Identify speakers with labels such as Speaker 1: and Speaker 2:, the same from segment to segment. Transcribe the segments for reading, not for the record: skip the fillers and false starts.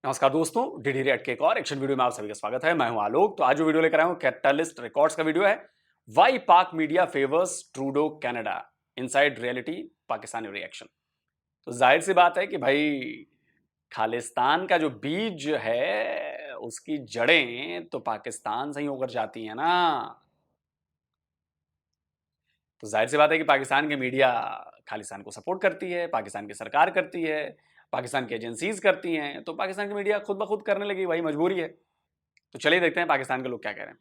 Speaker 1: नमस्कार दोस्तों, DD react के एक और एक्शन वीडियो में आप सभी का स्वागत है। मैं हूं आलोक। तो आज जो वीडियो लेकर आया हूं कैटलिस्ट रिकॉर्ड्स का वीडियो है। वाई पाक media favours Trudeau Canada, inside reality Pakistani reaction. तो जाहिर सी बात है कि भाई खालिस्तान का जो बीज है उसकी जड़ें तो पाकिस्तान से ही होकर जाती हैं ना। तो जाहिर सी बात है कि पाकिस्तान की मीडिया खालिस्तान को सपोर्ट करती है, पाकिस्तान की सरकार करती है, पाकिस्तान की एजेंसीज करती हैं। तो पाकिस्तान की मीडिया खुद ब खुद करने लगी, वही मजबूरी है। तो चलिए देखते हैं पाकिस्तान के लोग क्या कह रहे हैं।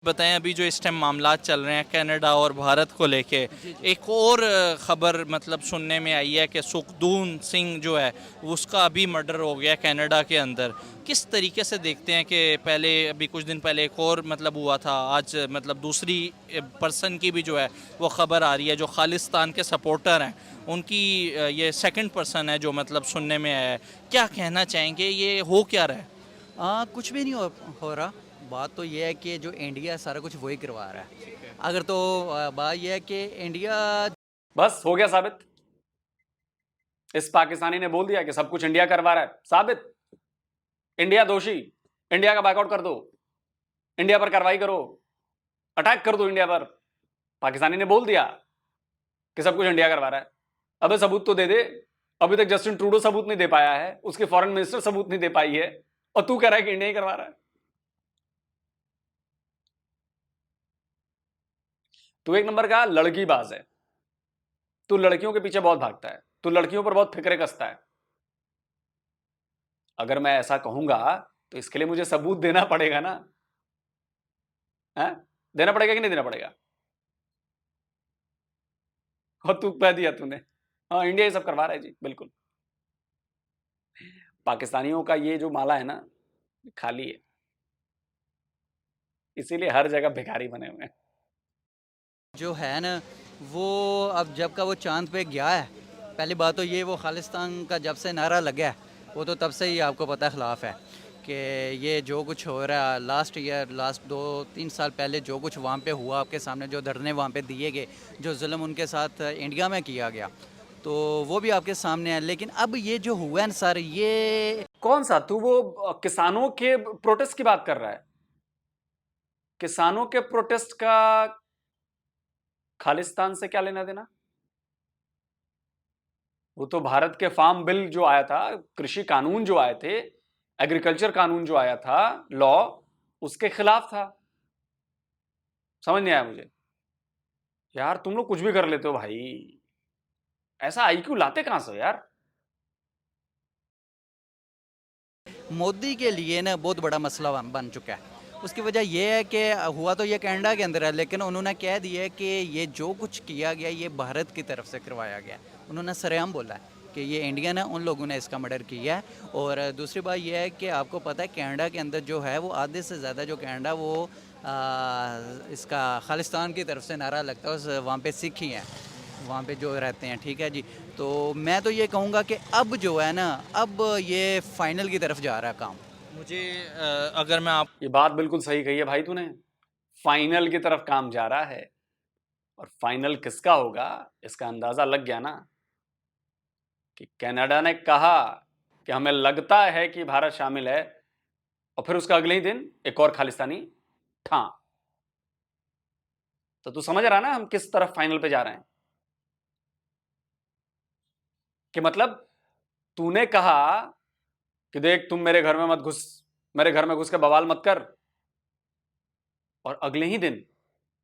Speaker 2: बताएं अभी जो इस टाइम मामलात चल रहे हैं कनाडा और भारत को लेके। एक और ख़बर मतलब सुनने में आई है कि सुखदून सिंह जो है उसका अभी मर्डर हो गया कनाडा के अंदर। किस तरीके से देखते हैं कि पहले अभी कुछ दिन पहले एक और मतलब हुआ था, आज मतलब दूसरी पर्सन की भी जो है वो ख़बर आ रही है जो खालिस्तान के सपोर्टर हैं उनकी ये सेकंड पर्सन है जो मतलब सुनने में आया है। क्या कहना चाहेंगे, ये हो क्या रहा है?
Speaker 3: कुछ भी नहीं हो रहा। बात तो ये है कि जो इंडिया है सारा कुछ वही करवा रहा है। अगर तो बात ये है कि इंडिया
Speaker 1: बस हो गया साबित। इस पाकिस्तानी ने बोल दिया कि सब कुछ इंडिया करवा रहा है। साबित, इंडिया दोषी। इंडिया का बैकआउट कर दो, इंडिया पर कार्रवाई करो, अटैक कर दो इंडिया पर। पाकिस्तानी ने बोल दिया कि सब कुछ इंडिया करवा रहा है। अबे सबूत तो दे दे। अभी तक जस्टिन ट्रूडो सबूत नहीं दे पाया है, उसके फॉरेन मिनिस्टर सबूत नहीं दे पाई है, और तू कह रहा है कि इंडिया ही करवा रहा है। तू एक नंबर का लड़कीबाज है। तू लड़कियों के पीछे बहुत भागता है, तू लड़कियों पर बहुत फिक्रे कसता है। अगर मैं ऐसा कहूंगा तो इसके लिए मुझे सबूत देना पड़ेगा ना। है? देना पड़ेगा कि नहीं देना पड़ेगा? और तू कह दिया तूने, हाँ इंडिया ये सब करवा रहा है जी। बिल्कुल, पाकिस्तानियों का ये जो माला है ना, खाली है। इसीलिए हर जगह भिखारी बने हुए हैं।
Speaker 3: जो है ना वो अब जब का वो चांद पे गया है, पहली बात तो ये वो खालिस्तान का जब से नारा लगा है वो तो तब से ही आपको पता है खिलाफ है कि ये जो कुछ हो रहा है लास्ट 2-3 साल पहले जो कुछ वहाँ पे हुआ, आपके सामने जो धरने वहाँ पे दिए गए, जो जुल्म उनके साथ इंडिया में किया गया, तो वो भी आपके सामने है। लेकिन अब ये जो हुआ है ना सर, ये
Speaker 1: कौन सा? तू वो किसानों के प्रोटेस्ट की बात कर रहा है? किसानों के प्रोटेस्ट का खालिस्तान से क्या लेना देना? वो तो भारत के फार्म बिल जो आया था, कृषि कानून जो आए थे, एग्रीकल्चर कानून जो आया था, लॉ, उसके खिलाफ था। समझ नहीं आया मुझे यार। तुम लोग कुछ भी कर लेते हो भाई। ऐसा आईक्यू लाते कहां से हो यार?
Speaker 3: मोदी के लिए ना बहुत बड़ा मसला बन चुका है। उसकी वजह यह है कि हुआ तो ये कनाडा के अंदर है, लेकिन उन्होंने कह दिया है कि ये जो कुछ किया गया ये भारत की तरफ से करवाया गया। उन्होंने सरेआम बोला है कि ये इंडियन है, उन लोगों ने इसका मर्डर किया है। और दूसरी बात यह है कि आपको पता है कनाडा के अंदर जो है वो आधे से ज़्यादा जो कनाडा वो इसका खालिस्तान की तरफ से नारा लगता है, वहाँ पे सिख ही हैं वहाँ पे जो रहते हैं। ठीक है जी। तो मैं तो ये कहूँगा कि अब जो है ना, अब ये फाइनल की तरफ जा रहा है काम।
Speaker 2: मुझे अगर मैं आप
Speaker 1: ये बात बिल्कुल सही कही है भाई तूने। फाइनल की तरफ काम जा रहा है, और फाइनल किसका होगा इसका अंदाजा लग गया ना। कि कनाडा ने कहा कि हमें लगता है कि भारत शामिल है, और फिर उसका अगले ही दिन एक और खालिस्तानी ठा। तो तू समझ रहा ना हम किस तरफ फाइनल पे जा रहे हैं? कि मतलब तूने कहा कि देख तुम मेरे घर में मत घुस, मेरे घर में घुस के बवाल मत कर, और अगले ही दिन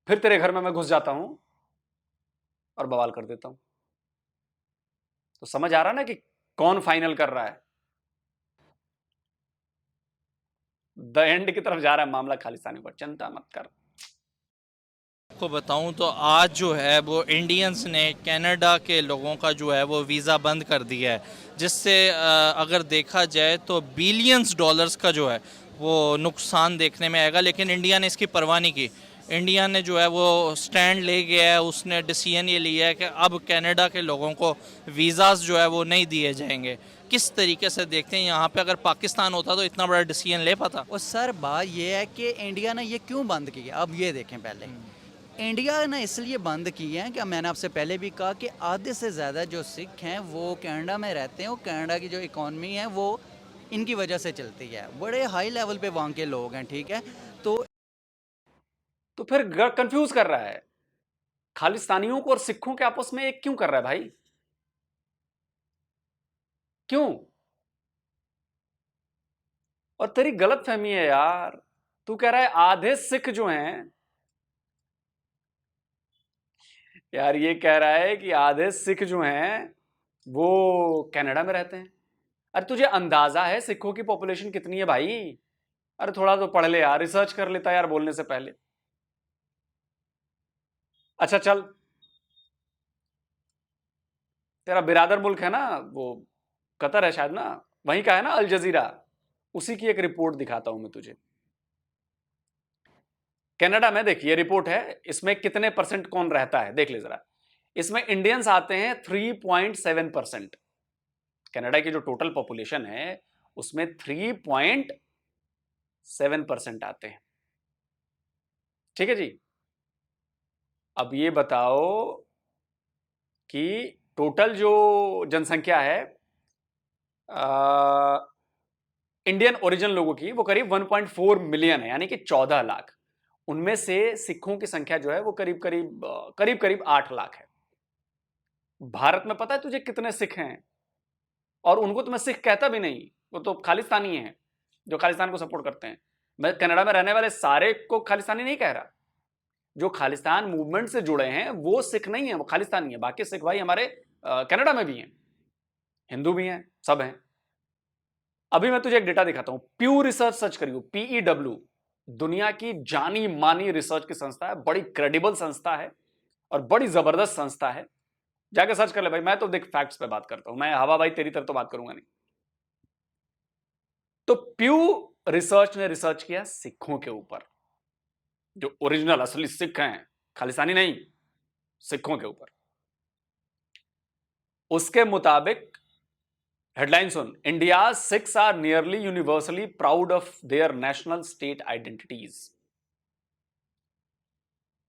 Speaker 1: फिर तेरे घर में मैं घुस जाता हूं और बवाल कर देता हूं। तो समझ आ रहा ना कि कौन फाइनल कर रहा है? द एंड की तरफ जा रहा है मामला खालिस्तानी पर। चिंता मत कर।
Speaker 2: को बताऊं तो आज जो है वो इंडियंस ने कनाडा के लोगों का जो है वो वीज़ा बंद कर दिया है, जिससे अगर देखा जाए तो बिलियंस डॉलर्स का जो है वो नुकसान देखने में आएगा। लेकिन इंडिया ने इसकी परवाह नहीं की। इंडिया ने जो है वो स्टैंड ले गया है, उसने डिसीजन ये लिया है कि अब कनाडा के लोगों को वीज़ाज जो है वो नहीं दिए जाएंगे। किस तरीके से देखते हैं, यहाँ पे अगर पाकिस्तान होता तो इतना बड़ा डिसीजन ले पाता?
Speaker 3: और सर बात ये है कि इंडिया ने ये क्यों बंद किया, अब ये देखें। पहले इंडिया ने इसलिए बंद किए हैं कि मैंने आपसे पहले भी कहा कि आधे से ज़्यादा जो सिख हैं वो कनाडा में रहते हैं, और कनाडा की जो इकॉनमी है वो इनकी वजह से चलती है, बड़े हाई लेवल पे वहाँ के लोग हैं, ठीक है।
Speaker 1: तो फिर कंफ्यूज कर रहा है खालिस्तानियों को और सिखों के आपस में एक क्यों कर रहा है भाई? क्यों? और तेरी गलत फहमी है यार। तू कह रहा है आधे सिख जो हैं, यार ये कह रहा है कि आधे सिख जो हैं वो कनाडा में रहते हैं। अरे तुझे अंदाजा है सिखों की पॉपुलेशन कितनी है भाई? अरे थोड़ा तो पढ़ ले यार, रिसर्च कर लेता यार बोलने से पहले। अच्छा चल, तेरा बिरादर मुल्क है ना वो, कतर है शायद ना, वहीं का है ना अल जजीरा, उसी की एक रिपोर्ट दिखाता हूं मैं तुझे। कनाडा में देख, ये रिपोर्ट है, इसमें कितने परसेंट कौन रहता है देख ले जरा। इसमें इंडियंस आते हैं 3.7%। कनाडा की जो टोटल पॉपुलेशन है उसमें 3.7% आते हैं। ठीक है जी। अब ये बताओ कि टोटल जो जनसंख्या है इंडियन ओरिजिन लोगों की वो करीब 1.4 मिलियन है, यानी कि 14 लाख। उनमें से सिखों की संख्या जो है वो करीब करीब 8 लाख है। भारत में पता है तुझे कितने सिख हैं? और उनको तो मैं सिख कहता भी नहीं, वो तो खालिस्तानी हैं जो खालिस्तान को सपोर्ट करते हैं। मैं कनाडा में रहने वाले सारे को खालिस्तानी नहीं कह रहा। जो खालिस्तान मूवमेंट से जुड़े हैं वो सिख नहीं है, वो खालिस्तानी है। बाकी सिख भाई हमारे कनाडा में भी हैं, हिंदू भी हैं, सब हैं। अभी मैं तुझे एक डेटा दिखाता हूं। प्यू रिसर्च सर्च करियो, PEW, दुनिया की जानी मानी रिसर्च की संस्था है, बड़ी क्रेडिबल संस्था है और बड़ी जबरदस्त संस्था है। जाके सर्च कर ले भाई। मैं तो देख फैक्ट्स पे बात करता हूं, मैं हवा भाई तेरी तरह तो बात करूंगा नहीं। तो प्यू रिसर्च ने रिसर्च किया सिखों के ऊपर, जो ओरिजिनल असली सिख हैं, खालिस्तानी नहीं, सिखों के ऊपर। उसके मुताबिक हेडलाइन सुन, India Sikhs are nearly universally proud of their national state identities,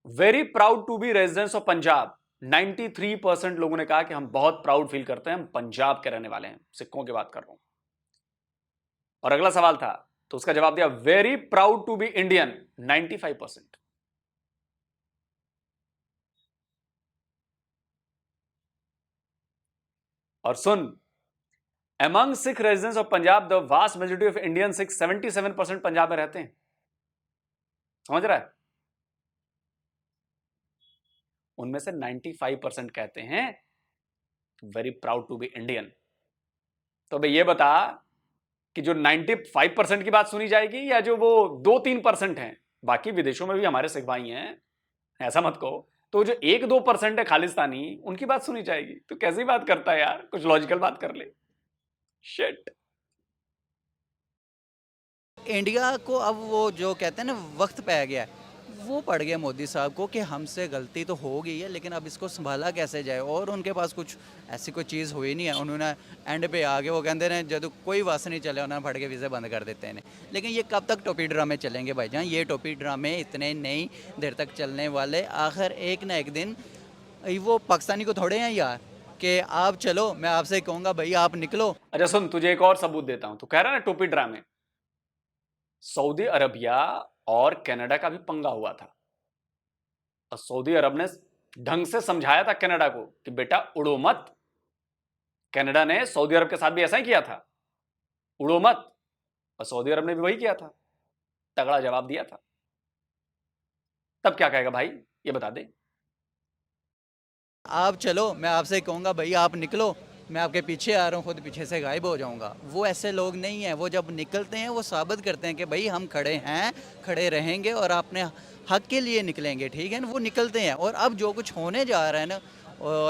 Speaker 1: very proud to be residents of Punjab. 93% लोगों ने कहा कि हम बहुत प्राउड फील करते हैं, हम पंजाब के रहने वाले हैं। सिखों की बात कर रहा हूं। और अगला सवाल था तो उसका जवाब दिया very proud to be Indian, 95%। और सुन, among Sikh residents of Punjab, the vast majority of Indian Sikhs, 77% Punjab में रहते हैं। समझ रहा है? उनमें से 95% कहते हैं very proud to be Indian. तो भाई ये बता कि जो 95% की बात सुनी जाएगी या जो वो 2-3% हैं, बाकी विदेशों में भी हमारे सिख भाई हैं, ऐसा मत कहो। तो जो 1-2% है खालिस्तानी, उनकी बात सुनी जाएगी। तो कैसी बात करता है यार, कुछ लॉजिकल बात कर ले। शिट।
Speaker 3: इंडिया को अब वो जो कहते हैं ना वक्त पै गया है, वो पड़ गया मोदी साहब को कि हमसे गलती तो हो गई है, लेकिन अब इसको संभाला कैसे जाए। और उनके पास कुछ ऐसी कोई चीज़ हुई नहीं है। उन्होंने एंड पे आगे वो कहते हैं जब कोई वास नहीं चले उन्होंने फट के वीज़े बंद कर देते हैं। लेकिन ये कब तक टोपी ड्रामे चलेंगे भाईजान? ये टोपी ड्रामे इतने नहीं देर तक चलने वाले। आखिर एक ना एक दिन वो पाकिस्तानी को थोड़े हैं यार कि आप चलो, मैं आपसे कहूँगा भाई आप निकलो।
Speaker 1: अच्छा सुन, तुझे एक और सबूत देता हूं। तू कह रहा है ना टोपी ड्रामे, सऊदी अरबिया और कनाडा का भी पंगा हुआ था। और सऊदी अरब ने ढंग से समझाया था कनाडा को कि बेटा उड़ो मत। कनाडा ने सऊदी अरब के साथ भी ऐसा ही किया था, उड़ो मत। और सऊदी अरब ने भी वही किया था, तगड़ा जवाब दिया था। तब क्या कहेगा भाई, ये बता दे।
Speaker 3: आप चलो, मैं आपसे कहूँगा भाई आप निकलो, मैं आपके पीछे आ रहा हूँ, खुद पीछे से गायब हो जाऊँगा। वो ऐसे लोग नहीं हैं। वो जब निकलते हैं वो साबित करते हैं कि भाई हम खड़े हैं, खड़े रहेंगे और अपने हक के लिए निकलेंगे, ठीक है ना। वो निकलते हैं। और अब जो कुछ होने जा रहा है ना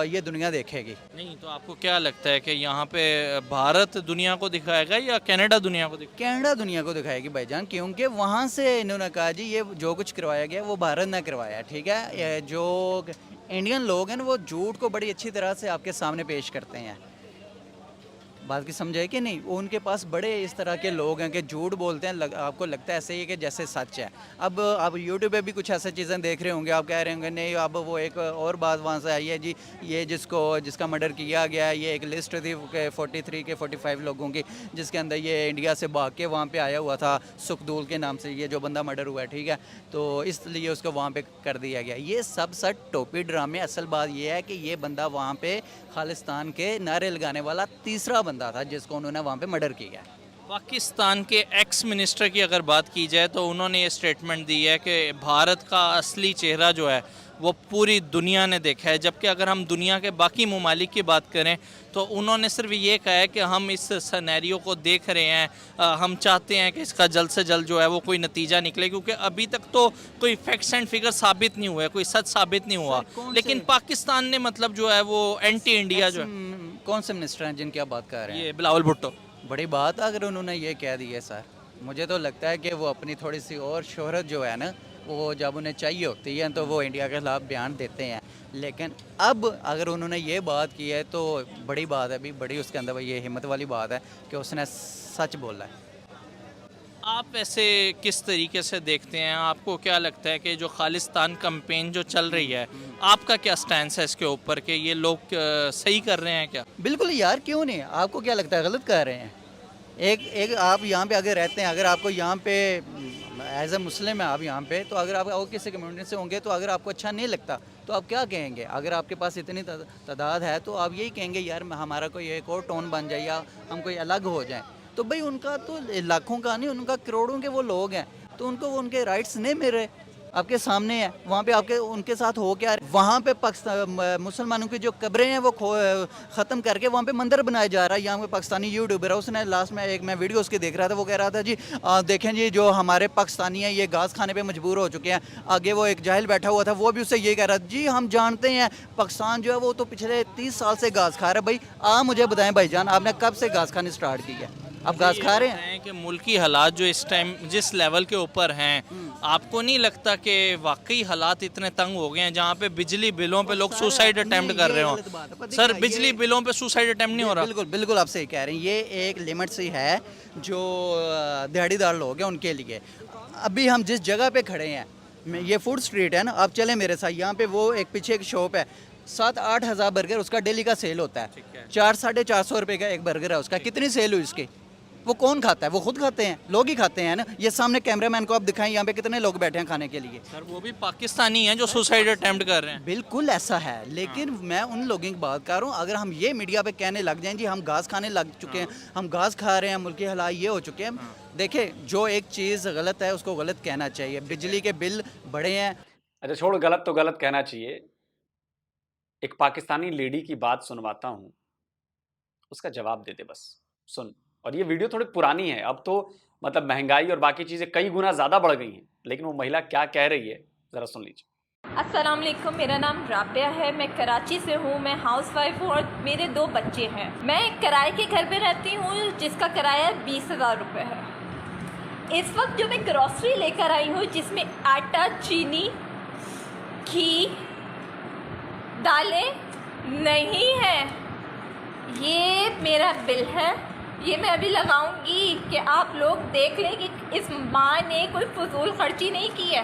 Speaker 3: ये दुनिया देखेगी।
Speaker 2: नहीं तो आपको क्या लगता है कि यहाँ पे भारत दुनिया को दिखाएगा या कनाडा दुनिया को दिखाएगा?
Speaker 3: कनाडा दुनिया को दिखाएगी भाईजान, क्योंकि वहाँ से इन्होंने कहा जी ये जो कुछ करवाया गया वो भारत ने करवाया, ठीक है। ये जो इंडियन लोग हैं वो झूठ को बड़ी अच्छी तरह से आपके सामने पेश करते हैं। बात की समझे कि नहीं, वो उनके पास बड़े इस तरह के लोग हैं कि झूठ बोलते हैं, आपको लगता है ऐसे ही कि जैसे सच है। अब आप यूट्यूब पे भी कुछ ऐसी चीज़ें देख रहे होंगे, आप कह रहे होंगे नहीं, अब वो एक और बात वहाँ से आई है जी, ये जिसका मर्डर किया गया है, ये एक लिस्ट थी के 43 के 45 लोगों की, जिसके अंदर ये इंडिया से भाग के वहाँ पे आया हुआ था, सुखदूल के नाम से ये जो बंदा मर्डर हुआ है, ठीक है, तो इसलिए उसको वहाँ पे कर दिया गया। ये सब सच टोपी ड्रामे। असल बात ये है कि ये बंदा वहाँ पे खालिस्तान के नारे लगाने वाला तीसरा बंदा था जिसको उन्होंने वहाँ पे मर्डर किया है।
Speaker 2: पाकिस्तान के एक्स मिनिस्टर की अगर बात की जाए तो उन्होंने ये स्टेटमेंट दी है कि भारत का असली चेहरा जो है वो पूरी दुनिया ने देखा है, जबकि अगर हम दुनिया के बाकी ममालिक की बात करें तो उन्होंने सिर्फ ये कहा है कि हम इस सनेरियो को देख रहे हैं, हम चाहते हैं कि इसका जल्द से जल्द जो है वो कोई नतीजा निकले, क्योंकि अभी तक तो कोई फैक्ट्स एंड फिगर साबित नहीं हुए, कोई सच साबित नहीं हुआ। लेकिन पाकिस्तान ने मतलब जो है वो एंटी इंडिया जो है।
Speaker 3: कौन से मिनिस्टर हैं जिनकी आप बात कर रहे हैं?
Speaker 2: ये बिलावल भुट्टो।
Speaker 3: बड़ी बात अगर उन्होंने ये कह दी है सर, मुझे तो लगता है कि वो अपनी थोड़ी सी और शोहरत जो है ना, वो जब उन्हें चाहिए होती है तो वो इंडिया के खिलाफ बयान देते हैं। लेकिन अब अगर उन्होंने ये बात की है तो बड़ी बात है, भी बड़ी उसके अंदर ये हिम्मत वाली बात है कि उसने सच बोला है।
Speaker 2: आप ऐसे किस तरीके से देखते हैं, आपको क्या लगता है कि जो खालिस्तान कैंपेन जो चल रही है, आपका क्या स्टैंस है इसके ऊपर कि ये लोग सही कर रहे हैं क्या?
Speaker 3: बिल्कुल यार, क्यों नहीं, आपको क्या लगता है गलत कर रहे हैं? एक आप यहाँ पे अगर रहते हैं, अगर आपको यहाँ पे एज ए मुस्लिम है आप यहाँ पे, तो अगर आप और किसी कम्युनिटी से होंगे तो अगर आपको अच्छा नहीं लगता तो आप क्या कहेंगे? अगर आपके पास इतनी तादाद है तो आप यही कहेंगे यार हमारा कोई एक और टोन बन जाए या हम कोई अलग हो जाए। तो भाई उनका तो लाखों का नहीं, उनका करोड़ों के वो लोग हैं, तो उनको वो उनके राइट्स नहीं मिल रहे। आपके सामने है, वहाँ पे आपके उनके साथ हो क्या, वहाँ पे पाकिस्तान मुसलमानों की जो कब्रें हैं वो ख़त्म करके वहाँ पे मंदिर बनाया जा रहा है। यहाँ पे पाकिस्तानी यूट्यूबर है, उसने लास्ट में एक मैं वीडियो उसकी देख रहा था, वो कह रहा था जी देखें जी जो हमारे पाकिस्तानी हैं ये घास खाने पे मजबूर हो चुके हैं। आगे वो एक जाहिल बैठा हुआ था, वो भी उससे ये कह रहा था जी हम जानते हैं पाकिस्तान जो है वो तो पिछले 30 साल से घास खा रहा है। भाई आप मुझे बताएं भाईजान, आपने कब से घास खानी स्टार्ट की है? आप घास खा रहे हैं?
Speaker 2: कि मुल्की हालात जो इस टाइम जिस लेवल के ऊपर हैं, आपको नहीं लगता कि वाकई हालात इतने तंग हो गए हैं जहाँ पे बिजली बिलों पे लोग सुसाइड अटेम्प्ट कर रहे हो? सर बिजली बिलों पे सुसाइड अटेम्प्ट नहीं हो रहा?
Speaker 3: बिल्कुल बिल्कुल आप सही कह रहे हैं, ये एक लिमिट सी है जो दिहाड़ीदार लोग हैं उनके लिए। अभी हम जिस जगह पे खड़े हैं, ये फूड स्ट्रीट है ना, आप चले मेरे साथ, यहाँ पे वो एक पीछे एक शॉप है, 7-8 हज़ार बर्गर उसका डेली का सेल होता है। 400-450 रुपये का एक बर्गर है उसका। कितनी सेल हुई उसकी? वो कौन खाता है? वो खुद खाते हैं, लोग ही खाते हैं ना। ये सामने कैमरामैन को आप दिखाएं, यहाँ पे कितने लोग बैठे हैं खाने के लिए।
Speaker 2: सर वो भी पाकिस्तानी हैं जो सुसाइड अटेम्प्ट कर रहे हैं।
Speaker 3: बिल्कुल ऐसा है, लेकिन मैं उन लोगों की बात कर रहा हूँ, अगर हम ये मीडिया पे कहने लग जाएं जी हम घास खाने लग चुके हैं, हम घास खा रहे हैं, मुल्की हालात ये हो चुके हैं। देखिए जो एक चीज़ गलत है उसको गलत कहना चाहिए। बिजली के बिल बढ़े हैं।
Speaker 1: अच्छा छोड़, गलत तो गलत कहना चाहिए। एक पाकिस्तानी लेडी की बात सुनवाता हूं, उसका जवाब दे दे बस, सुन। और ये वीडियो थोड़ी पुरानी है, अब तो मतलब महंगाई और बाकी चीजें कई गुना ज्यादा बढ़ गई हैं, लेकिन वो महिला क्या कह रही है जरा सुन लीजिए।
Speaker 4: अस्सलाम वालेकुम, मेरा नाम राबिया है, मैं कराची से हूँ, मैं हाउसवाइफ हूँ और मेरे 2 बच्चे हैं। मैं एक किराए के घर पे रहती हूँ जिसका किराया 20,000 रुपये है। इस वक्त जो मैं ग्रॉसरी लेकर आई हूँ जिसमें आटा, चीनी, घी, दालें नहीं है, ये मेरा बिल है। ये मैं अभी लगाऊंगी कि आप लोग देख लें कि इस माँ ने कोई फजूल खर्ची नहीं की है।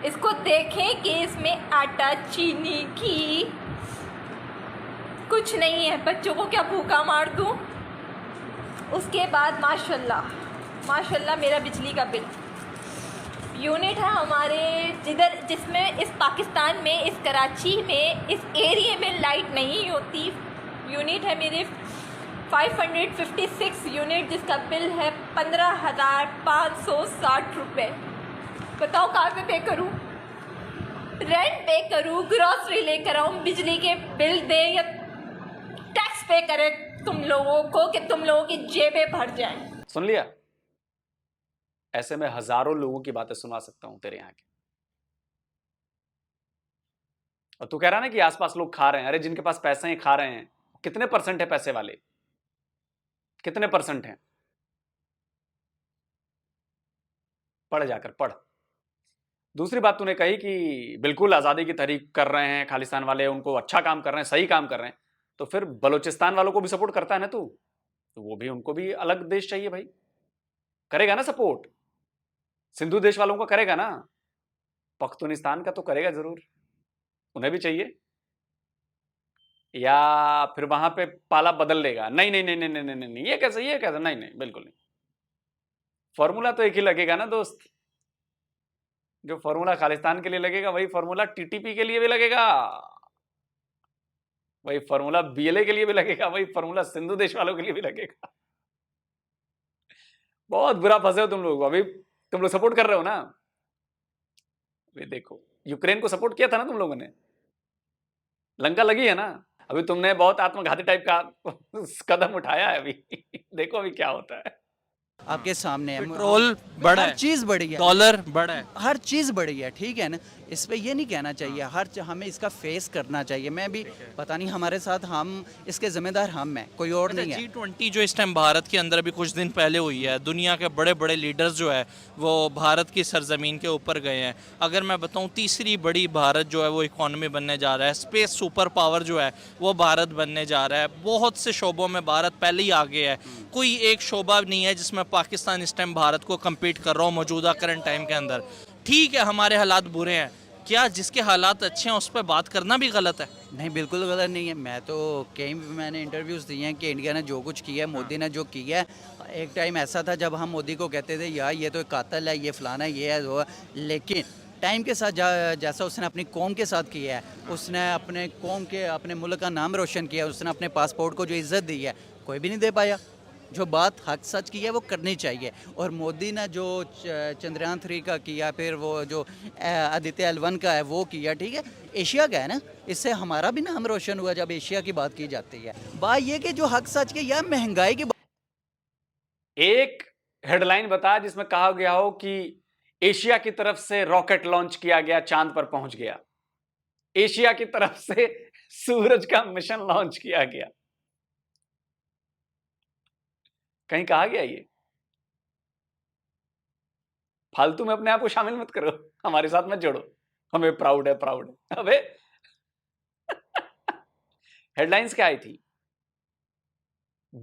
Speaker 4: इसको देखें कि इसमें आटा, चीनी, घी कुछ नहीं है। बच्चों को क्या भूखा मार दूँ? उसके बाद माशाल्लाह माशाल्लाह मेरा बिजली का बिल यूनिट है हमारे जिसमें इस पाकिस्तान में, इस कराची में, इस एरिया में लाइट नहीं होती। यूनिट है मेरे 556 यूनिट जिसका बिल है 15,560 रुपये। बताओ कहाँ से पे करूँ? रेंट पे करूँ, ग्रॉसरी लेकर आऊँ, बिजली के बिल दे या टैक्स पे करें तुम लोगों को कि तुम लोगों की जेबें भर जाएं।
Speaker 1: सुन लिया? ऐसे में हजारों लोगों की बातें सुना सकता हूं तेरे यहाँ की। और तू कह रहा ना कि आसपास लोग खा रहे हैं। अरे जिनके पास पैसे हैं खा रहे हैं। कितने परसेंट है पैसे वाले? कितने परसेंट हैं? पढ़ जाकर पढ़। दूसरी बात तूने कही कि बिल्कुल आजादी की तहरीक कर रहे हैं खालिस्तान वाले, उनको अच्छा काम कर रहे हैं, सही काम कर रहे हैं। तो फिर बलूचिस्तान वालों को भी सपोर्ट करता है ना तू, तो वो भी, उनको भी अलग देश चाहिए भाई, करेगा ना सपोर्ट, सिंधु देश वालों का करेगा ना, पख्तूनिस्तान का तो करेगा जरूर, उन्हें भी चाहिए। या फिर वहां पे पाला बदल लेगा, नहीं नहीं नहीं नहीं नहीं नहीं नहीं, ये कैसे, ये कैसे, नहीं नहीं बिल्कुल नहीं, फॉर्मूला तो एक ही लगेगा ना दोस्त, जो फॉर्मूला खालिस्तान के लिए लगेगा वही फॉर्मूला टीटीपी के लिए भी लगेगा, वही फॉर्मूला बीएलए के लिए भी लगेगा, वही फॉर्मूला सिंधु देश वालों के लिए भी लगेगा। बहुत बुरा फंसे हो तुम लोग, अभी तुम लोग सपोर्ट कर रहे हो ना, अभी देखो यूक्रेन को सपोर्ट किया था ना तुम लोगों ने, लंका लगी है ना, अभी तुमने बहुत आत्मघाती टाइप का कदम उठाया है, अभी देखो अभी क्या होता है।
Speaker 3: आपके सामने है।
Speaker 2: पेट्रोल बढ़ा
Speaker 3: हर
Speaker 2: है,
Speaker 3: चीज़ बढ़ी है,
Speaker 2: डॉलर बढ़ा है।
Speaker 3: हर चीज़ बढ़ी है, ठीक है ना, इस पे ये नहीं कहना चाहिए, हमें इसका फेस करना चाहिए। मैं भी पता नहीं, हमारे साथ हम इसके जिम्मेदार हम हैं, कोई और नहीं है।
Speaker 2: G20 जो इस टाइम भारत के अंदर अभी कुछ दिन पहले हुई है, दुनिया के बड़े बड़े लीडर्स जो है वो भारत की सरजमीन के ऊपर गए हैं। अगर मैं बताऊं, तीसरी बड़ी भारत जो है वो इकोनॉमी बनने जा रहा है, स्पेस सुपर पावर जो है वो भारत बनने जा रहा है, बहुत से शोबों में भारत पहले ही आगे है। कोई एक शोबा नहीं है जिसमें पाकिस्तान इस टाइम भारत को कम्पीट कर रहा हो मौजूदा करंट टाइम के अंदर। ठीक है, हमारे हालात बुरे हैं, क्या जिसके हालात अच्छे हैं उस पर बात करना भी गलत है?
Speaker 3: नहीं, बिल्कुल गलत नहीं है। मैं तो कई मैंने इंटरव्यूज़ दिए हैं कि इंडिया ने जो कुछ किया है, मोदी ने जो किया है, एक टाइम ऐसा था जब हम मोदी को कहते थे यार ये तो एक कातिल है, ये फलाना है, ये है वो है, लेकिन टाइम के साथ जैसा उसने अपनी कौम के साथ किया है, उसने अपने कौम के, अपने मुल्क का नाम रोशन किया, उसने अपने पासपोर्ट को जो इज़्ज़त दी है कोई भी नहीं दे पाया। जो बात हक सच की है वो करनी चाहिए। और मोदी ने जो चंद्रयान 3 का किया, फिर वो जो आदित्य L1 का है वो किया, ठीक है, एशिया का है ना, इससे हमारा भी नाम रोशन हुआ जब एशिया की बात की जाती है। बात ये कि जो हक सच की, यार महंगाई की
Speaker 1: एक हेडलाइन बता जिसमें कहा गया हो कि एशिया की तरफ से रॉकेट लॉन्च किया गया, चांद पर पहुंच गया, एशिया की तरफ से सूरज का मिशन लॉन्च किया गया, कहीं कहा गया ये? फालतू में अपने आप को शामिल मत करो, हमारे साथ मत जोड़ो, हमें प्राउड है, प्राउड है। अबे हेडलाइंस क्या आई थी?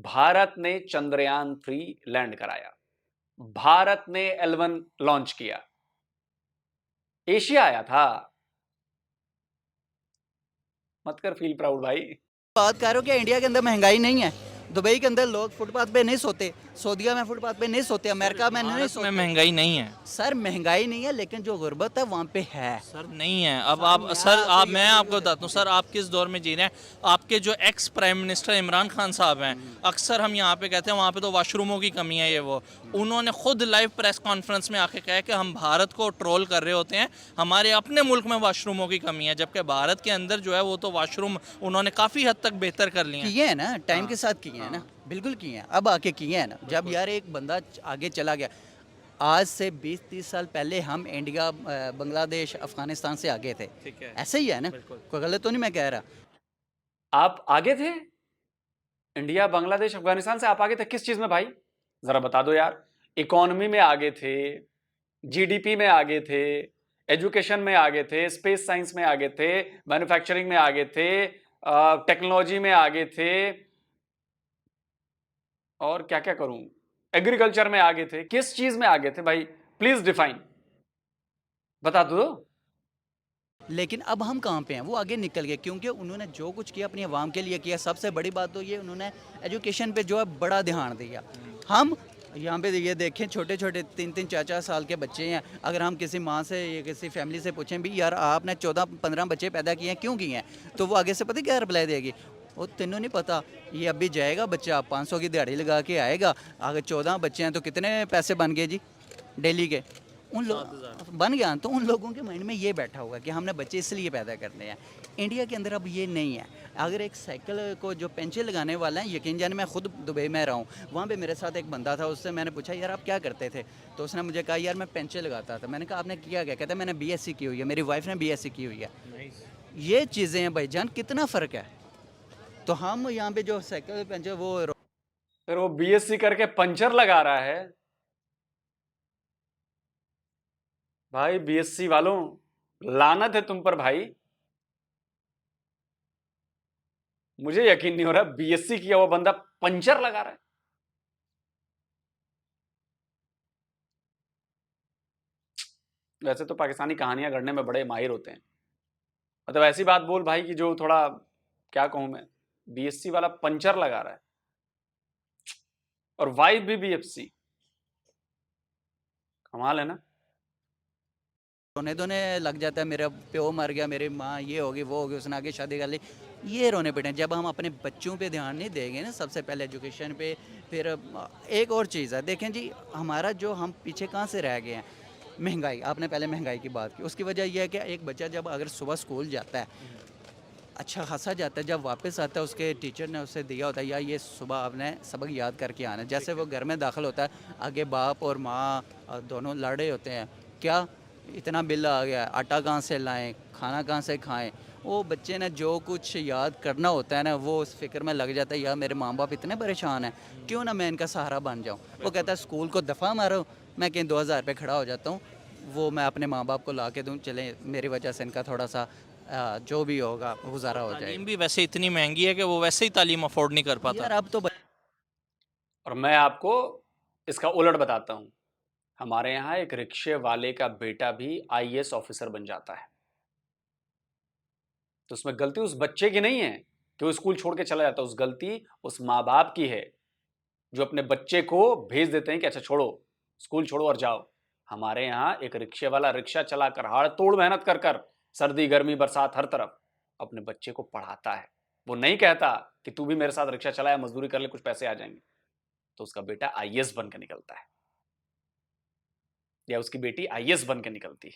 Speaker 1: भारत ने चंद्रयान 3 लैंड कराया, भारत ने L1 लॉन्च किया, एशिया आया था। मत कर फील प्राउड भाई।
Speaker 3: बात कर रहे हो कि इंडिया के अंदर महंगाई नहीं है। दुबई के अंदर लोग फुटपाथ पे नहीं सोते, सऊदीया में फुटपाथ पे नहीं सोते, अमेरिका में नहीं
Speaker 2: भारत में
Speaker 3: सोते।
Speaker 2: महंगाई नहीं है
Speaker 3: सर महंगाई नहीं है, लेकिन जो गुर्बत है वहाँ पे है।
Speaker 2: सर, नहीं है। अब आप सर, आप मैं आपको बताता हूँ सर, आप किस दौर में जी रहे हैं। आपके जो ex prime minister Imran Khan साहब हैं, अक्सर हम यहाँ पे कहते हैं वहाँ पे तो वाशरूमों की कमी है, ये वो, उन्होंने खुद लाइव प्रेस कॉन्फ्रेंस में आके कहा कि हम भारत को ट्रोल कर रहे होते हैं, हमारे अपने मुल्क में वाशरूमों की कमी है, जबकि भारत के अंदर जो है वो तो वाशरूम उन्होंने काफ़ी हद तक बेहतर कर लिए हैं।
Speaker 3: किए हैं ना, टाइम के साथ किए हैं ना, बिल्कुल किए हैं, अब आके किए हैं ना। जब यार एक बंदा आगे चला गया, आज से 20-30 साल पहले हम इंडिया, बांग्लादेश, अफगानिस्तान से आगे थे,
Speaker 2: ठीक है,
Speaker 3: ऐसे ही है ना, कोई गलत तो नहीं मैं कह रहा।
Speaker 1: आप आगे थे, इंडिया, बांग्लादेश, अफगानिस्तान से आप आगे थे किस चीज में भाई? जरा बता दो यार। इकोनॉमी में आगे थे, जीडीपी में आगे थे, एजुकेशन में आगे थे, स्पेस साइंस में आगे थे, मैन्युफैक्चरिंग में आगे थे, टेक्नोलॉजी में आगे थे, और क्या क्या करूं, एग्रीकल्चर में आगे थे, किस चीज में आगे थे भाई? प्लीज डिफाइन, बता दो।
Speaker 3: लेकिन अब हम कहाँ पे हैं, वो आगे निकल गए, क्योंकि उन्होंने जो कुछ किया अपनी आवाम के लिए किया। सबसे बड़ी बात तो ये, उन्होंने एजुकेशन पे जो है बड़ा ध्यान दिया। हम यहाँ पे ये देखें, छोटे छोटे 3-3, 4-4 साल के बच्चे हैं, अगर हम किसी माँ से या किसी फैमिली से पूछें भी यार आपने 14-15 बच्चे पैदा किए हैं, क्यों किए हैं, तो वो आगे से पता क्या रिप्लाई देगी, वो तेनों नहीं पता, ये अभी जाएगा बच्चा 500 की दिहाड़ी लगा के आएगा, अगर 14 बच्चे हैं तो कितने पैसे बन गए जी डेली के, उन लोग बन गया। तो उन लोगों के माइंड में ये बैठा हुआ कि हमने बच्चे इसलिए पैदा करने हैं। इंडिया के अंदर अब ये नहीं है। अगर एक साइकिल को जो पेंचे लगाने वाला है, यकीन जाने मैं खुद दुबई में रहा हूँ, वहाँ पे मेरे साथ एक बंदा था, उससे मैंने पूछा यार आप क्या करते थे, तो उसने मुझे कहा यार मैं पेंचे लगाता था। मैंने कहा आपने किया क्या? कहता है मैंने BSc की हुई है, मेरी वाइफ ने BSc की हुई है। ये चीज़ें हैं भाईजान, कितना फ़र्क है। तो हम यहाँ पे जो साइकिल पेंचर वो
Speaker 1: फिर वो बीएससी करके पंचर लगा रहा है भाई। बीएससी वालों, लानत है तुम पर भाई, मुझे यकीन नहीं हो रहा बीएससी किया हुआ बंदा पंचर लगा रहा है। वैसे तो पाकिस्तानी कहानियां गढ़ने में बड़े माहिर होते हैं। मतलब ऐसी बात बोल भाई कि जो थोड़ा, क्या कहूं मैं, बीएससी वाला पंचर लगा रहा है और वाइफ भी बीएफसी। कमाल है ना।
Speaker 3: रोने धोने लग जाता है, मेरा प्यो मर गया, मेरी माँ ये होगी वो होगी, उसने आगे शादी कर ली, ये रोने पिटे। जब हम अपने बच्चों पे ध्यान नहीं देंगे ना, सबसे पहले एजुकेशन पे, फिर एक और चीज़ है, देखें जी हमारा जो हम पीछे कहाँ से रह गए हैं, महंगाई। आपने पहले महंगाई की बात की, उसकी वजह यह है कि एक बच्चा जब अगर सुबह स्कूल जाता है, अच्छा खासा जाता है, जब वापस आता है उसके टीचर ने उसे दिया होता है या ये सुबह आपने सबक याद करके आना है, जैसे वो घर में दाखिल होता है, आगे बाप और माँ दोनों लड़े होते हैं, क्या इतना बिल आ गया, आटा कहाँ से लाएं, खाना कहाँ से खाएं। वो बच्चे ने जो कुछ याद करना होता है ना, वो उस फिक्र में लग जाता है, यार मेरे माँ बाप इतने परेशान हैं, क्यों ना मैं इनका सहारा बन जाऊँ। वो कहता है स्कूल को दफ़ा मारो, मैं कहीं 2000 पे खड़ा हो जाता हूँ, वो मैं अपने माँ बाप को ला के दूँ, चले मेरी वजह से इनका थोड़ा सा जो भी होगा गुजारा हो जाए।
Speaker 2: तालीम भी वैसे इतनी महंगी है कि वो वैसे ही तालीम अफोर्ड नहीं कर पाता।
Speaker 3: यार अब तो
Speaker 1: और मैं आपको इसका उलट बताता हूं। हमारे यहाँ एक रिक्शे वाले का बेटा भी आईएएस ऑफिसर बन जाता है। तो उसमें गलती उस बच्चे की नहीं है कि वो स्कूल छोड़ के चला जाता है, उस गलती उस माँ बाप की है जो अपने बच्चे को भेज देते हैं कि अच्छा छोड़ो, स्कूल छोड़ो और जाओ। हमारे यहाँ एक रिक्शे वाला रिक्शा चलाकर हाड़ तोड़ मेहनत कर कर, सर्दी गर्मी बरसात हर तरफ अपने बच्चे को पढ़ाता है। वो नहीं कहता कि तू भी मेरे साथ रिक्शा चलाया, मजदूरी कर ले, कुछ पैसे आ जाएंगे। तो उसका बेटा आईएएस बन के निकलता है या उसकी बेटी आईएएस बन के निकलती है।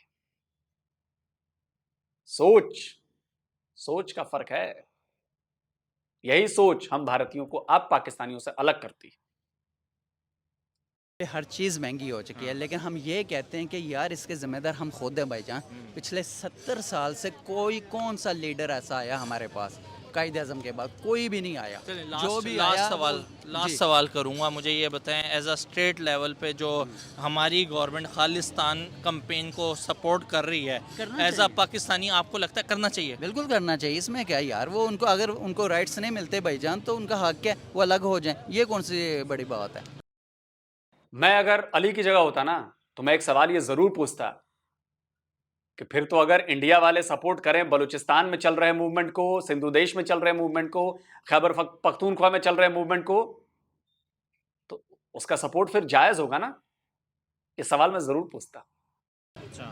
Speaker 1: सोच सोच का फर्क है। यही सोच हम भारतीयों को अब पाकिस्तानियों से अलग करती है।
Speaker 3: हर चीज़ महंगी हो चुकी है, लेकिन हम ये कहते हैं कि यार इसके ज़िम्मेदार हम खुद हैं भाईजान। पिछले 70 साल से कौन सा लीडर ऐसा आया हमारे पास, कायद आज़म के बाद कोई भी नहीं आया। जो भी आया
Speaker 2: लास्ट सवाल करूंगा, मुझे ये बताएं एज अ स्टेट लेवल पे जो हमारी गवर्नमेंट खालिस्तान कैंपेन को सपोर्ट कर रही है, एज अ पाकिस्तानी आपको लगता है करना चाहिए?
Speaker 3: बिल्कुल करना चाहिए, इसमें क्या यार, वो उनको अगर उनको राइट्स नहीं मिलते भाईजान तो उनका हक है वो अलग हो जाए, ये कौन सी बड़ी बात है।
Speaker 1: मैं अगर अली की जगह होता ना तो मैं एक सवाल ये जरूर पूछता कि फिर तो अगर इंडिया वाले सपोर्ट करें बलूचिस्तान में चल रहे मूवमेंट को, सिंधु देश में चल रहे मूवमेंट को, खैबर पख्तूनख्वा में चल रहे मूवमेंट को, तो उसका सपोर्ट फिर जायज होगा ना। ये सवाल मैं जरूर पूछता।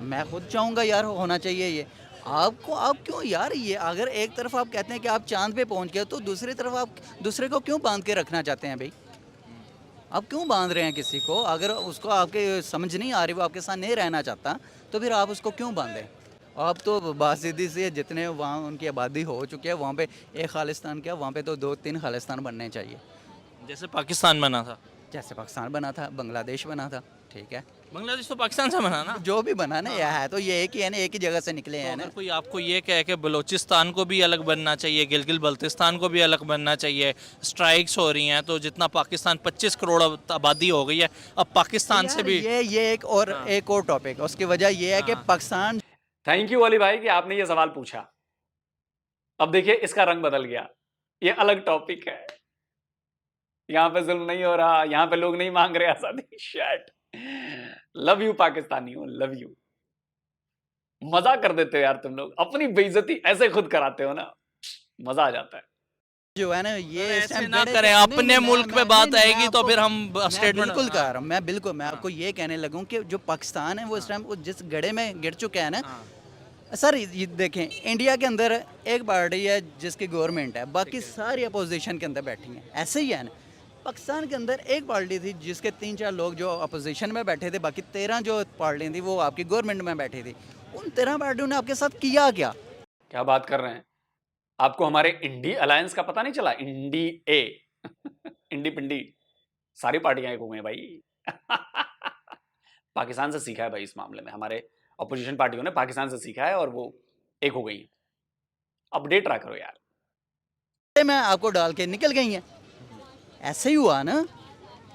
Speaker 3: मैं खुद चाहूँगा यार होना चाहिए ये। आपको आप क्यों यार, ये अगर एक तरफ आप कहते हैं कि आप चांद पे पहुंच गए तो दूसरी तरफ आप दूसरे को क्यों बांध के रखना चाहते हैं भाई? आप क्यों बांध रहे हैं किसी को? अगर उसको आपके समझ नहीं आ रही, वो आपके साथ नहीं रहना चाहता, तो फिर आप उसको क्यों बांधें? आप तो बासीदी से जितने वहाँ उनकी आबादी हो चुकी है, वहाँ पे एक खालिस्तान क्या, वहाँ पे तो 2-3 खालिस्तान बनने चाहिए।
Speaker 2: जैसे पाकिस्तान बना था,
Speaker 3: जैसे पाकिस्तान बना था, बांग्लादेश बना था, ठीक है,
Speaker 2: बांग्लादेश तो पाकिस्तान से बना ना।
Speaker 3: जो भी बना ना, यह है तो ये एक ही है ना, एक ही जगह से निकले
Speaker 2: तो
Speaker 3: हैं ना।
Speaker 2: अगर कोई आपको ये कहे कि बलूचिस्तान को भी अलग बनना चाहिए, गिलगित बल्तिस्तान को भी अलग बनना चाहिए, स्ट्राइक्स हो रही हैं, तो जितना पाकिस्तान 25 करोड़ आबादी हो गई है, अब पाकिस्तान से भी
Speaker 3: ये एक और टॉपिक, उसकी वजह ये है कि पाकिस्तान।
Speaker 1: थैंक यू अली भाई कि आपने ये सवाल पूछा। अब देखिए इसका रंग बदल गया, ये अलग टॉपिक है। यहां पे जुल्म नहीं हो रहा, यहां पे लोग नहीं मांग रहे आजादी। शट, लव यू पाकिस्तानियों, लव यू। मजा कर देते हो यार तुम लोग, अपनी बेइज्जती ऐसे खुद कराते हो ना, मजा आ जाता है।
Speaker 3: जो है ना ये
Speaker 2: ऐसे ना करें, अपने मुल्क पे बात आएगी तो फिर हम स्टेटमेंट।
Speaker 3: बिल्कुल कह रहा हूँ, मैं आपको ये कहने लगूँ कि जो पाकिस्तान है वो इस टाइम जिस गड्ढे में गिर चुका है ना सर, ये देखें इंडिया के अंदर एक पार्टी है जिसकी गवर्नमेंट है, बाकी सारी अपोजिशन के अंदर बैठी हैं, ऐसे ही है ना। पाकिस्तान के अंदर एक पार्टी थी जिसके 3-4 लोग जो अपोजिशन में बैठे थे, बाकी 13 जो पार्टियाँ थी वो आपकी गवर्नमेंट में बैठी थी। उन 13 पार्टियों ने आपके साथ किया क्या?
Speaker 1: क्या बात कर रहे हैं? आपको हमारे इंडी अलायंस का पता नहीं चला? इंडी ए इंडी पिंडी सारी पार्टियां एक हो गई भाई। पाकिस्तान से सीखा है भाई, इस मामले में हमारे अपोजिशन पार्टियों ने पाकिस्तान से सीखा है और वो एक हो गई है। अपडेट रहा करो यार।
Speaker 3: मैं आपको डाल के निकल गई हैं, ऐसे ही हुआ ना।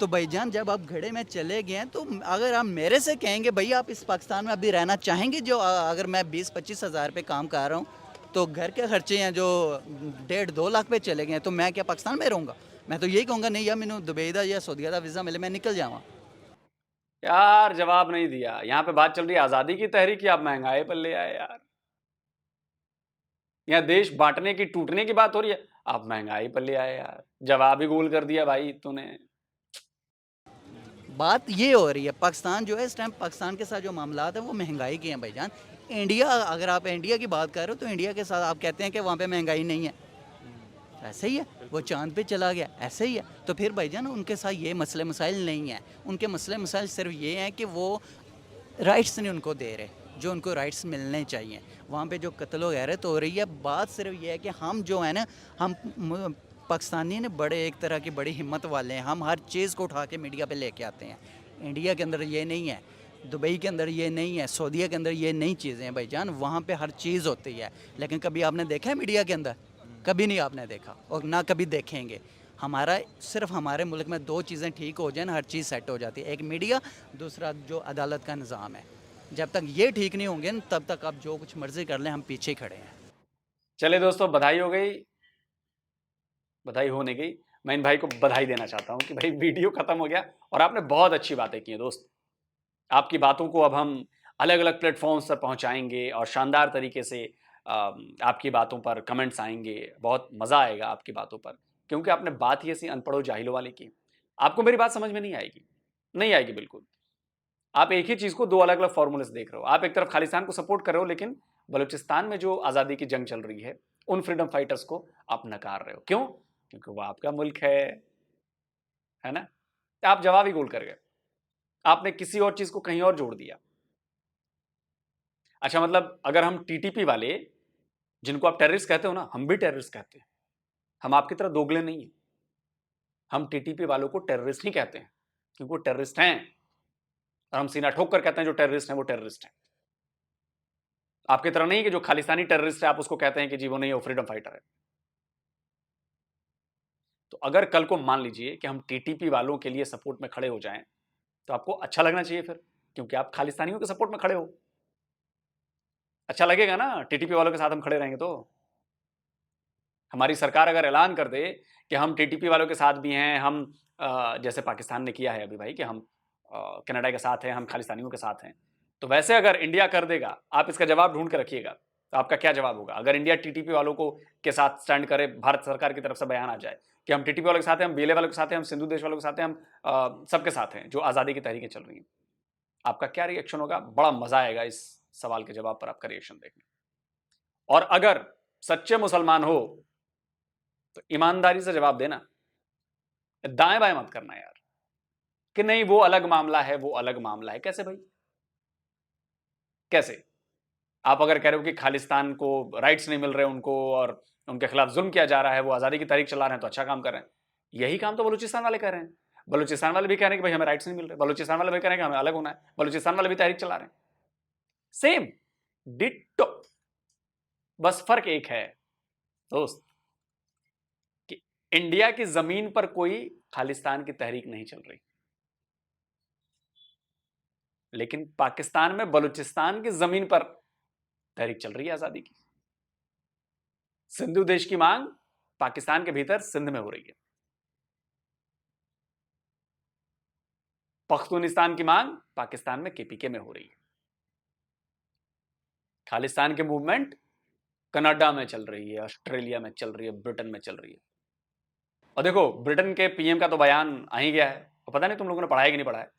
Speaker 3: तो भाईजान जब आप घड़े में चले गए हैं, तो अगर आप मेरे से कहेंगे भाई आप इस पाकिस्तान में अभी रहना चाहेंगे, जो अगर मैं 20-25 हज़ार पे काम कर रहा हूँ, तो घर के खर्चे हैं जो 1.5-2 लाख पे चले गए हैं, तो मैं क्या पाकिस्तान में रहूँगा? मैं तो यही कहूँगा नहीं यार मैंने दुबई दा या सऊदीया दा वीज़ा मिले मैं निकल जावा।
Speaker 1: यार जवाब नहीं दिया। यहाँ पे बात चल रही है आज़ादी की तहरीक की, आप महंगाई पर ले आए यार। यहाँ देश बांटने की टूटने की बात हो रही है, आप महंगाई पर ले आए यार। जवाब ही गोल कर दिया भाई तूने।
Speaker 3: बात ये हो रही है पाकिस्तान जो है इस टाइम पाकिस्तान के साथ जो मामलात है वो महंगाई के हैं भाईजान। इंडिया, अगर आप इंडिया की बात कर रहे हो तो इंडिया के साथ आप कहते हैं कि वहाँ पे महंगाई नहीं है, ऐसे ही है। वो चांद पे चला गया, ऐसे ही है। तो फिर भाईजान उनके साथ ये मसले मसाइल नहीं है। उनके मसले मसाइल सिर्फ ये हैं कि वो राइट्स नहीं उनको दे रहे जो उनको राइट्स मिलने चाहिए। वहाँ पे जो कत्ल व गैरत हो रही है, बात सिर्फ ये है कि हम जो है ना, हम पाकिस्तानी ने बड़े एक तरह की बड़ी हिम्मत वाले हैं। हम हर चीज़ को उठा के मीडिया पे लेके आते हैं। इंडिया के अंदर ये नहीं है, दुबई के अंदर ये नहीं है, सऊदीया के अंदर ये नई चीज़ें हैं भाईजान। वहाँ पे हर चीज़ होती है, लेकिन कभी आपने देखा है मीडिया के अंदर? कभी नहीं आपने देखा और ना कभी देखेंगे। हमारा सिर्फ हमारे मुल्क में 2 चीज़ें ठीक हो जाए, हर चीज़ सेट हो जाती है। एक मीडिया, दूसरा जो अदालत का निज़ाम है। जब तक ये ठीक नहीं होंगे न, तब तक आप जो कुछ मर्जी कर लें, हम पीछे खड़े हैं।
Speaker 1: चले दोस्तों, बधाई हो गई, बधाई होने गई। मैं इन भाई को बधाई देना चाहता हूं कि भाई वीडियो खत्म हो गया और आपने बहुत अच्छी बातें की हैं दोस्त। आपकी बातों को अब हम अलग अलग प्लेटफॉर्म्स पर पहुंचाएंगे और शानदार तरीके से आपकी बातों पर कमेंट्स आएंगे। बहुत मज़ा आएगा आपकी बातों पर, क्योंकि आपने बात ही ऐसी अनपढ़ो जाहिलों वाली की। आपको मेरी बात समझ में नहीं आएगी, नहीं आएगी बिल्कुल। आप एक ही चीज़ को 2 अलग अलग फॉर्मूले से देख रहे हो। आप एक तरफ खालिस्तान को सपोर्ट कर रहे हो, लेकिन बलूचिस्तान में जो आज़ादी की जंग चल रही है उन फ्रीडम फाइटर्स को आप नकार रहे हो। क्यों? क्योंकि वो आपका मुल्क है ना? आप जवाब ही गोल कर गए। आपने किसी और चीज़ को कहीं और जोड़ दिया। अच्छा, मतलब अगर हम टीटीपी वाले, जिनको आप टेररिस्ट कहते हो ना, हम भी टेररिस्ट कहते हैं। हम आपकी तरह दोगले नहीं हैं। हम टीटीपी वालों को टेररिस्ट नहीं कहते हैं, क्योंकि वो टेररिस्ट हैं, और हम सीना ठोक कर कहते हैं जो टेररिस्ट हैं वो टेररिस्ट हैं। आपकी तरह नहीं कि जो खालिस्तानी टेररिस्ट है आप उसको कहते हैं कि जी वो नहीं, वो फ्रीडम फाइटर है। तो अगर कल को मान लीजिए कि हम टीटीपी वालों के लिए सपोर्ट में खड़े हो जाएं, तो आपको अच्छा लगना चाहिए फिर, क्योंकि आप खालिस्तानियों के सपोर्ट में खड़े हो। अच्छा लगेगा ना टीटीपी वालों के साथ हम खड़े रहेंगे तो। हमारी सरकार अगर ऐलान कर दे कि हम टीटीपी वालों के साथ भी हैं, हम जैसे पाकिस्तान ने किया है अभी भाई कि हम कनाडा के साथ हैं, हम खालिस्तानियों के साथ हैं, तो वैसे अगर इंडिया कर देगा, आप इसका जवाब ढूंढ के रखिएगा। तो आपका क्या जवाब होगा अगर इंडिया टीटीपी वालों को के साथ स्टैंड करे? भारत सरकार की तरफ से बयान आ जाए कि हम टीटीपी वालों के साथ हैं, हम बीएलए वालों के साथ हैं, हम सिंधु देश वालों के साथ हैं, हम सबके साथ हैं जो आज़ादी की तहरीकें चल रही हैं। आपका क्या रिएक्शन होगा? बड़ा मजा आएगा इस सवाल के जवाब पर आपका रिएक्शन देखने। और अगर सच्चे मुसलमान हो तो ईमानदारी से जवाब देना, दाएं बाएं मत करना यार कि नहीं वो अलग मामला है, वो अलग मामला है। कैसे भाई, कैसे? आप अगर कह रहे हो कि खालिस्तान को राइट्स नहीं मिल रहे उनको और उनके खिलाफ जुल्म किया जा रहा है, वो आज़ादी की तहरीक चला रहे हैं, तो अच्छा काम कर रहे हैं। यही काम तो बलूचिस्तान वाले कर रहे हैं। बलूचिस्तान वाले भी कह रहे हैं कि भाई हमें राइट्स नहीं मिल रहे, बलूचिस्तान वाले भी कह रहे हैं कि हमें अलग होना है, बलूचिस्तान वाले भी तहरीक चला रहे हैं। सेम डिट्टो, बस फर्क एक है दोस्त कि इंडिया की जमीन पर कोई खालिस्तान की तहरीक नहीं चल रही, लेकिन पाकिस्तान में बलूचिस्तान की जमीन पर तहरीक चल रही है आजादी की। सिंधु देश की मांग पाकिस्तान के भीतर सिंध में हो रही है, पख्तूनिस्तान की मांग पाकिस्तान में केपीके में हो रही है, खालिस्तान की मूवमेंट कनाडा में चल रही है, ऑस्ट्रेलिया में चल रही है, ब्रिटेन में चल रही है। और देखो ब्रिटेन के पीएम का तो बयान आ ही गया है, तो पता नहीं तुम लोगों ने पढ़ा है कि नहीं पढ़ा है,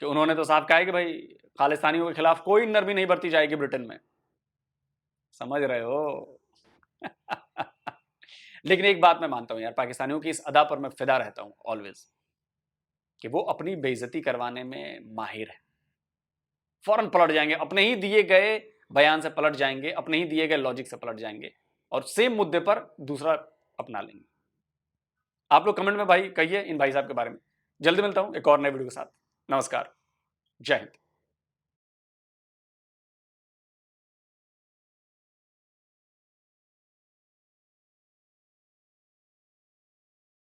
Speaker 1: कि उन्होंने तो साफ कहा है कि भाई खालिस्तानियों के खिलाफ कोई नरमी नहीं बरती जाएगी ब्रिटेन में। समझ रहे हो? लेकिन एक बात मैं मानता हूं यार, पाकिस्तानियों की इस अदा पर मैं फिदा रहता हूं ऑलवेज, कि वो अपनी बेइज्जती करवाने में माहिर है। फौरन पलट जाएंगे, अपने ही दिए गए बयान से पलट जाएंगे, अपने ही दिए गए लॉजिक से पलट जाएंगे और सेम मुद्दे पर दूसरा अपना लेंगे। आप लोग कमेंट में भाई कहिए इन भाई साहब के बारे में। जल्दी मिलता हूं एक और नए वीडियो के साथ। नमस्कार, जय हिंद।